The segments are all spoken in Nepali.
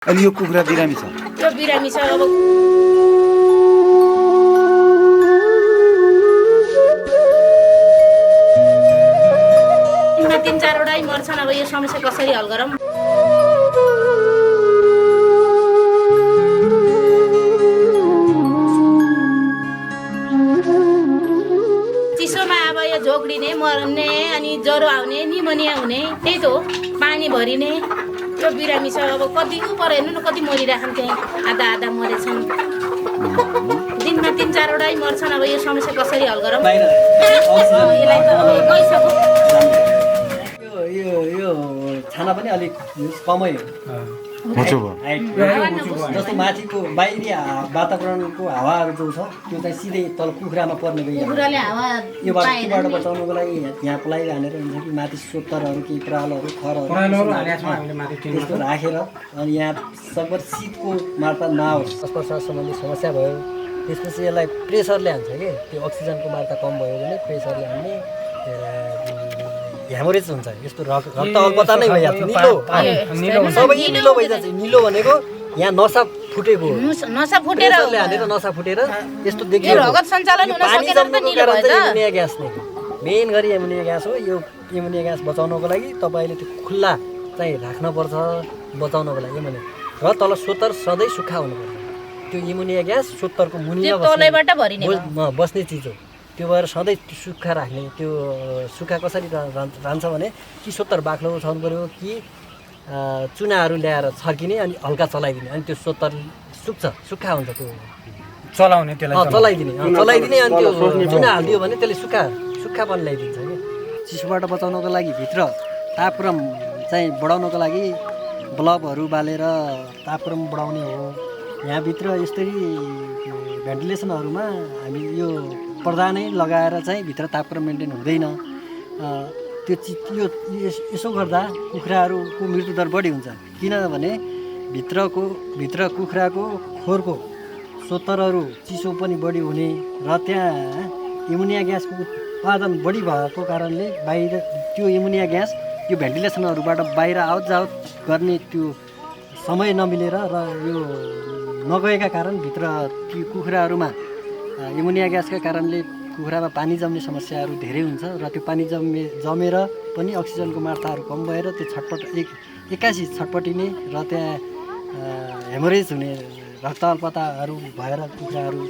अनि यो कुखुरा बिरामी छ? यो बिरामी छ। अब तीन चारवटा मर्छन्। अब यो समस्या कसरी हल गरौँ? चिसोमा अब यो झोक्डिने, मर्ने, अनि ज्वरो आउने, निमोनिया हुने, त्यही त हो। पानी भरिने यो बिरामी छ। अब कति पर हेर्नु न, कति मरिराछन्, त्यहीँ आधा आधा मरेछन्। दिनमा तीन चारवटा मर्छन्। अब यो समस्या कसरी हल गरौँ? यसलाई त गइसक्यो। यो छाना पनि अलिक कमै हो। जस्तो माथिको बाहिरी वातावरणको हावाहरू जो छ त्यो चाहिँ सिधै तल कुखुरामा पर्ने गइहाल्छ। कुखुराले हावा योबाट बचाउनुको लागि यहाँ प्लाइ हानेर हुन्छ कि माथि सोत्तरहरू केही परालहरू खरहरू त्यस्तो राखेर अनि यहाँ सकभर शीतको मात्रा नआओस्। श्वास प्रश्वास सम्बन्धी समस्या भयो त्यसपछि यसलाई प्रेसरले हान्छ कि त्यो अक्सिजनको मात्रा कम भयो भने प्रेसरले हान्ने ह्यामोरेज हुन्छ। यस्तो रक्त अल्पता नै भइहाल्छ। निलो सबै निलो भइजान्छ। निलो भनेको यहाँ नसा फुटेको नसा फुटेर हानेर नसा फुटेर यस्तो देखियो। रगत सञ्चालन हुन सकेन त निलो भयो त। एमोनिया ग्यास नै मेन गरी एमोनिया ग्यास हो। यो एमोनिया ग्यास बचाउनको लागि तपाईँले त्यो खुल्ला चाहिँ राख्नुपर्छ बचाउनको लागि भने। र तल सोत्तर सधैँ सुक्खा हुनुपर्छ। त्यो एमोनिया ग्यास सोत्तरको मुनिमा बस्ने चिज हो। त्यो भएर सधैँ सुक्खा राख्ने। त्यो सुक्खा कसरी रहन्छ भने कि सोत्तर बाक्लो छाउनु पऱ्यो कि चुनाहरू ल्याएर छर्किने अनि हल्का चलाइदिने अनि त्यो सोत्तर सुक्खा हुन्छ। त्यो चलाउने चलाइदिने अनि त्यो चुना हालिदियो भने त्यसले सुक्खापन ल्याइदिन्छ कि। चिसोबाट बचाउनको लागि भित्र तापक्रम चाहिँ बढाउनको लागि बल्बहरू बालेर तापक्रम बढाउने हो। यहाँभित्र यसरी भेन्टिलेसनहरूमा हामी यो पर्दा नै लगाएर चाहिँ भित्र तापक्रम मेन्टेन हुँदैन। त्यो यसो गर्दा कुखुराहरूको मृत्युदर बढी हुन्छ। किनभने भित्र कुखुराको खोरको सोत्तरहरू चिसो पनि बढी हुने र त्यहाँ एमोनिया ग्यासको उत्पादन बढी भएको कारणले बाहिर त्यो एमोनिया ग्यास यो भेन्टिलेसनहरूबाट बाहिर आवत जावत गर्ने त्यो समय नमिलेर र यो नगएका कारण भित्र ती कुखुराहरूमा एमोनिया ग्यासका कारणले कुखुरामा पानी जम्ने समस्याहरू धेरै हुन्छ र त्यो पानी जमेर पनि अक्सिजनको मात्राहरू कम भएर त्यो एक्कासी छटपटिने र त्यहाँ हेमोरेज हुने रक्त अल्पताहरू भएर कुखुराहरू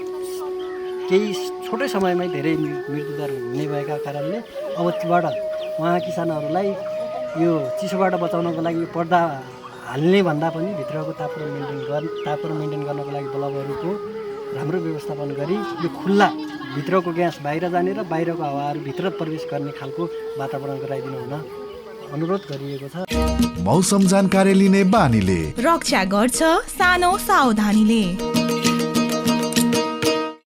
केही छोटै समयमै धेरै मृत्युदर हुने भएका कारणले अबबाट उहाँ किसानहरूलाई यो चिसोबाट बचाउनको लागि पर्दा हाल्ने भन्दा पनि भित्रको तापक्रम मेन्टेन गर्नको लागि बल्बहरूको राम्रो व्यवस्थापन गरी यो खुल्ला भित्रको ग्यास बाहिर जाने र बाहिरको हावाहरू भित्र प्रवेश गर्ने खालको वातावरण गराइदिनु हुन अनुरोध गरिएको छ। मौसम जानकारी लिने बानीले रक्षा गर्छ सानो सावधानीले।